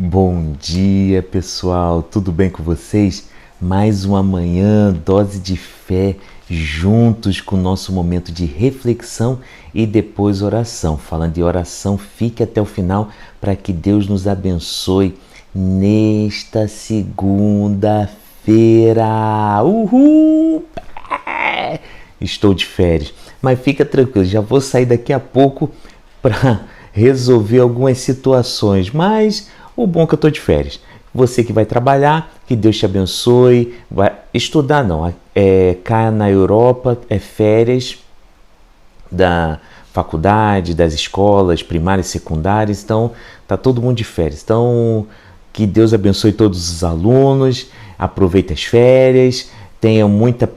Bom dia, pessoal, tudo bem com vocês? Mais uma manhã, dose de fé, juntos com o nosso momento de reflexão e depois oração. Falando de oração, fique até o final para que Deus nos abençoe nesta segunda-feira. Uhul! Estou de férias, mas fica tranquilo, já vou sair daqui a pouco para resolver algumas situações, mas o bom é que eu estou de férias. Você que vai trabalhar, que Deus te abençoe. Vai estudar não, cá na Europa é férias da faculdade, das escolas primárias e secundárias, então tá todo mundo de férias. Então que Deus abençoe todos os alunos, aproveite as férias, tenha muita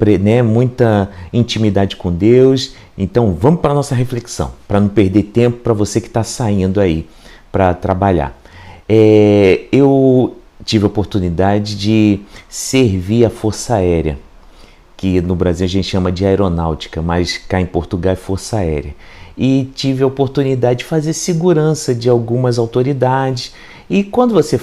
intimidade com Deus. Então vamos para a nossa reflexão, para não perder tempo para você que está saindo aí para trabalhar. Eu tive a oportunidade de servir a Força Aérea, que no Brasil a gente chama de aeronáutica, mas cá em Portugal é Força Aérea. E tive a oportunidade de fazer segurança de algumas autoridades. E quando você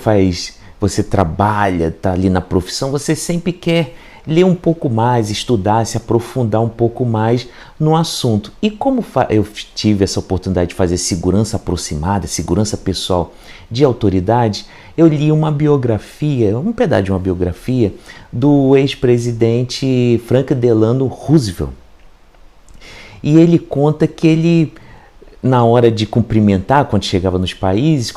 trabalha, está ali na profissão, você sempre quer ler um pouco mais, estudar, se aprofundar um pouco mais no assunto. E como eu tive essa oportunidade de fazer segurança aproximada, segurança pessoal de autoridade, eu li uma biografia, um pedaço de uma biografia do ex-presidente Franklin Delano Roosevelt. E ele conta que ele, na hora de cumprimentar, quando chegava nos países,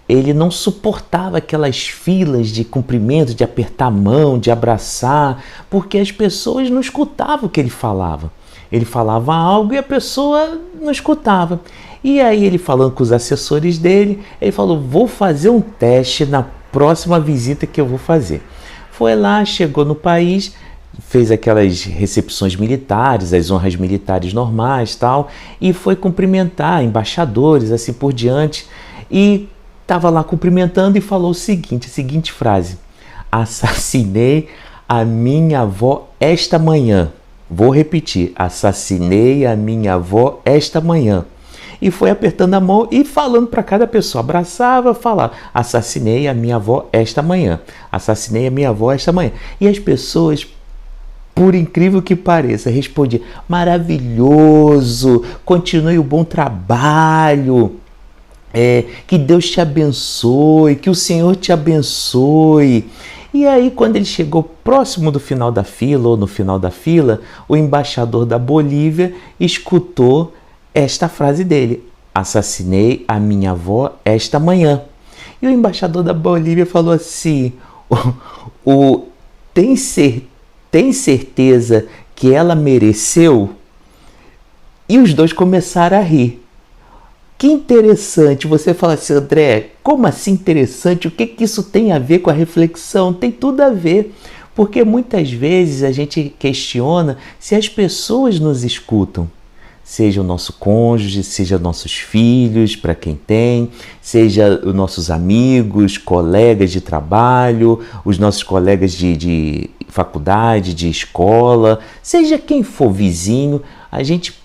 ele não suportava aquelas filas de cumprimento, de apertar a mão, de abraçar, porque as pessoas não escutavam o que ele falava. Ele falava algo e a pessoa não escutava. E aí ele falando com os assessores dele, ele falou, vou fazer um teste na próxima visita que eu vou fazer. Foi lá, chegou no país, fez aquelas recepções militares, as honras militares normais tal, e foi cumprimentar embaixadores, assim por diante, e estava lá cumprimentando e falou a seguinte frase: assassinei a minha avó esta manhã. Vou repetir, assassinei a minha avó esta manhã. E foi apertando a mão e falando para cada pessoa, abraçava, falava, assassinei a minha avó esta manhã, assassinei a minha avó esta manhã. E as pessoas, por incrível que pareça, respondiam, maravilhoso, continue o bom trabalho. Que Deus te abençoe, que o Senhor te abençoe. E aí, quando ele chegou próximo do final da fila, ou no final da fila, o embaixador da Bolívia escutou esta frase dele: assassinei a minha avó esta manhã. E o embaixador da Bolívia falou assim: tem certeza que ela mereceu? E os dois começaram a rir. Que interessante, você fala assim, André, como assim interessante? O que isso tem a ver com a reflexão? Tem tudo a ver, porque muitas vezes a gente questiona se as pessoas nos escutam, seja o nosso cônjuge, seja nossos filhos, para quem tem, seja os nossos amigos, colegas de trabalho, os nossos colegas de faculdade, de escola, seja quem for vizinho, a gente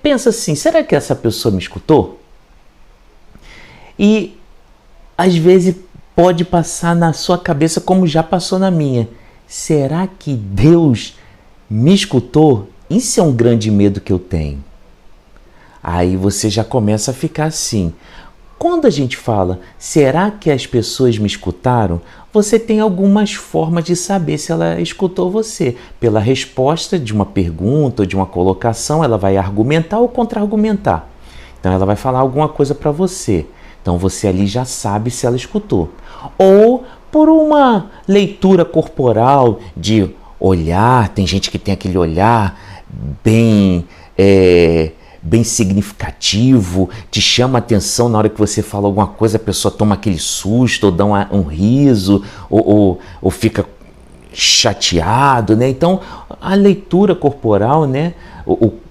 pensa assim, será que essa pessoa me escutou? E às vezes pode passar na sua cabeça como já passou na minha. Será que Deus me escutou? Isso é um grande medo que eu tenho. Aí você já começa a ficar assim. Quando a gente fala, será que as pessoas me escutaram? Você tem algumas formas de saber se ela escutou você. Pela resposta de uma pergunta ou de uma colocação, ela vai argumentar ou contra-argumentar. Então ela vai falar alguma coisa para você. Então você ali já sabe se ela escutou. Ou por uma leitura corporal de olhar, tem gente que tem aquele olhar bem significativo, te chama a atenção na hora que você fala alguma coisa, a pessoa toma aquele susto, ou dá um riso, ou fica chateado, né? Então, a leitura corporal, né?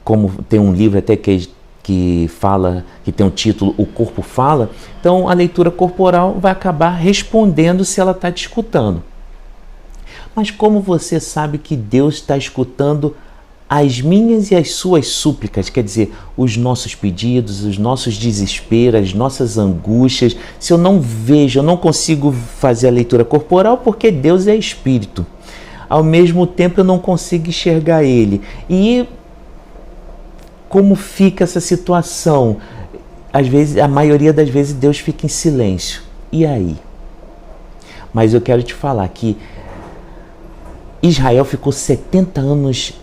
Como tem um livro até que fala, que tem um título, O Corpo Fala, então a leitura corporal vai acabar respondendo se ela está te escutando. Mas como você sabe que Deus está escutando as minhas e as suas súplicas, quer dizer, os nossos pedidos, os nossos desesperos, as nossas angústias, se eu não vejo, eu não consigo fazer a leitura corporal porque Deus é espírito. Ao mesmo tempo eu não consigo enxergar Ele. E como fica essa situação? Às vezes, a maioria das vezes Deus fica em silêncio. E aí? Mas eu quero te falar que Israel ficou 70 anos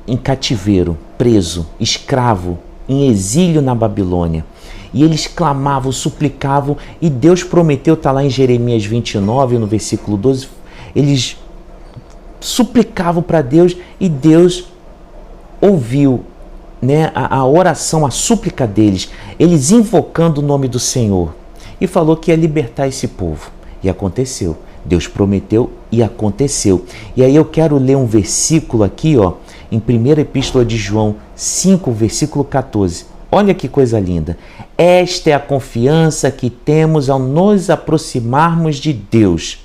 em cativeiro, preso, escravo, em exílio na Babilônia. E eles clamavam, suplicavam, e Deus prometeu, está lá em Jeremias 29, no versículo 12, eles suplicavam para Deus e Deus ouviu, né, a oração, a súplica deles, eles invocando o nome do Senhor, e falou que ia libertar esse povo. E aconteceu. Deus prometeu e aconteceu. E aí eu quero ler um versículo aqui, ó, em 1ª Epístola de João 5, versículo 14. Olha que coisa linda. Esta é a confiança que temos ao nos aproximarmos de Deus.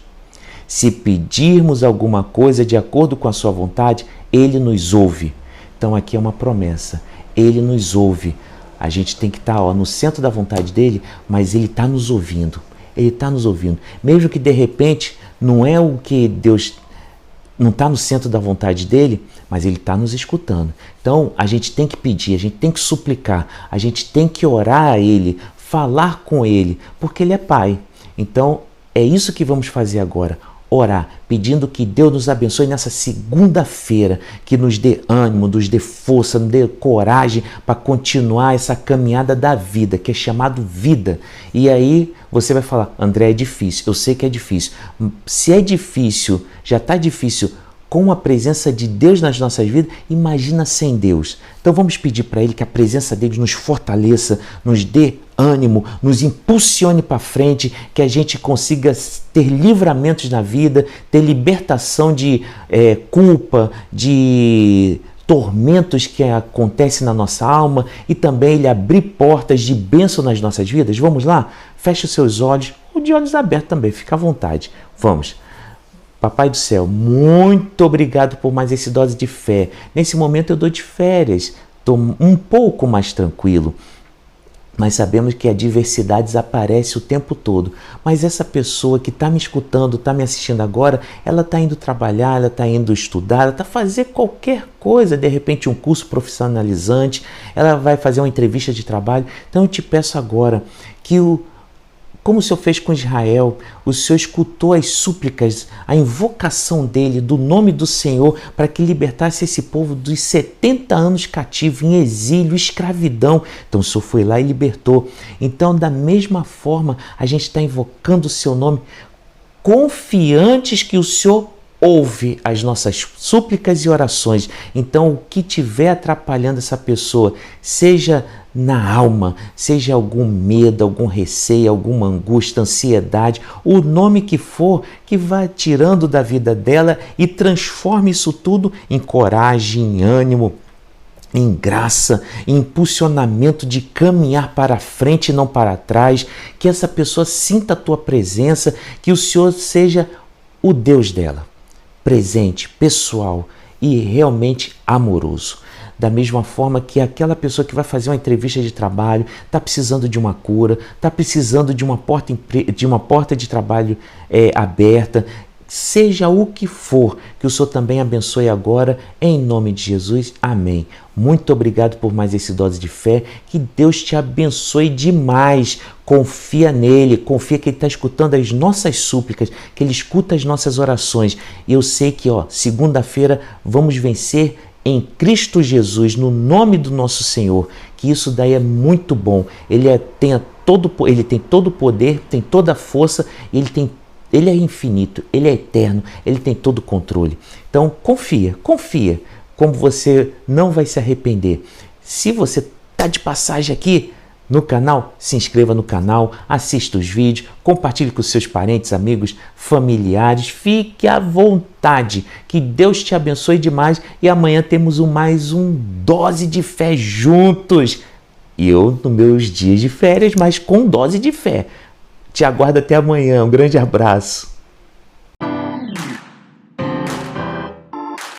Se pedirmos alguma coisa de acordo com a sua vontade, Ele nos ouve. Então aqui é uma promessa. Ele nos ouve. A gente tem que estar, no centro da vontade dele, mas Ele está nos ouvindo. Ele está nos ouvindo. Mesmo que de repente não é o que Deus não está no centro da vontade dele, mas Ele está nos escutando. Então a gente tem que pedir, a gente tem que suplicar, a gente tem que orar a Ele, falar com Ele, porque Ele é Pai. Então é isso que vamos fazer agora. Orar, pedindo que Deus nos abençoe nessa segunda-feira, que nos dê ânimo, nos dê força, nos dê coragem para continuar essa caminhada da vida, que é chamado vida. E aí você vai falar, André, é difícil, eu sei que é difícil. Se é difícil, já está difícil com a presença de Deus nas nossas vidas, imagina sem Deus. Então vamos pedir para Ele que a presença dele nos fortaleça, nos dê ânimo, nos impulsione para frente, que a gente consiga ter livramentos na vida, ter libertação de culpa, de tormentos que acontecem na nossa alma, e também Ele abrir portas de bênção nas nossas vidas. Vamos lá? Feche os seus olhos, ou de olhos abertos também, fica à vontade. Vamos. Papai do céu, muito obrigado por mais esse dose de fé. Nesse momento eu dou de férias, estou um pouco mais tranquilo. Mas sabemos que adversidades aparecem o tempo todo. Mas essa pessoa que está me escutando, está me assistindo agora, ela está indo trabalhar, ela está indo estudar, ela está fazer qualquer coisa, de repente um curso profissionalizante, ela vai fazer uma entrevista de trabalho. Então eu te peço agora que como o Senhor fez com Israel, o Senhor escutou as súplicas, a invocação dele, do nome do Senhor, para que libertasse esse povo dos 70 anos cativo, em exílio, escravidão. Então o Senhor foi lá e libertou. Então, da mesma forma, a gente está invocando o seu nome, confiantes que o Senhor ouve as nossas súplicas e orações. Então, o que estiver atrapalhando essa pessoa, seja na alma, seja algum medo, algum receio, alguma angústia, ansiedade, o nome que for, que vá tirando da vida dela e transforme isso tudo em coragem, em ânimo, em graça, em impulsionamento de caminhar para frente e não para trás, que essa pessoa sinta a tua presença, que o Senhor seja o Deus dela, presente, pessoal e realmente amoroso. Da mesma forma que aquela pessoa que vai fazer uma entrevista de trabalho está precisando de uma cura, está precisando de uma porta de trabalho aberta, seja o que for, que o Senhor também abençoe agora, em nome de Jesus, amém. Muito obrigado por mais esse dose de fé, que Deus te abençoe demais, confia nele, confia que ele está escutando as nossas súplicas, que ele escuta as nossas orações, e eu sei que segunda-feira vamos vencer em Cristo Jesus, no nome do nosso Senhor, que isso daí é muito bom. Ele tem todo o poder, tem toda a força, ele é infinito, ele é eterno, ele tem todo o controle. Então confia, como você não vai se arrepender. Se você está de passagem aqui no canal, se inscreva no canal, assista os vídeos, compartilhe com seus parentes, amigos, familiares, fique à vontade, que Deus te abençoe demais, e amanhã temos mais um dose de fé juntos. E eu nos meus dias de férias, mas com dose de fé. Te aguardo até amanhã, um grande abraço.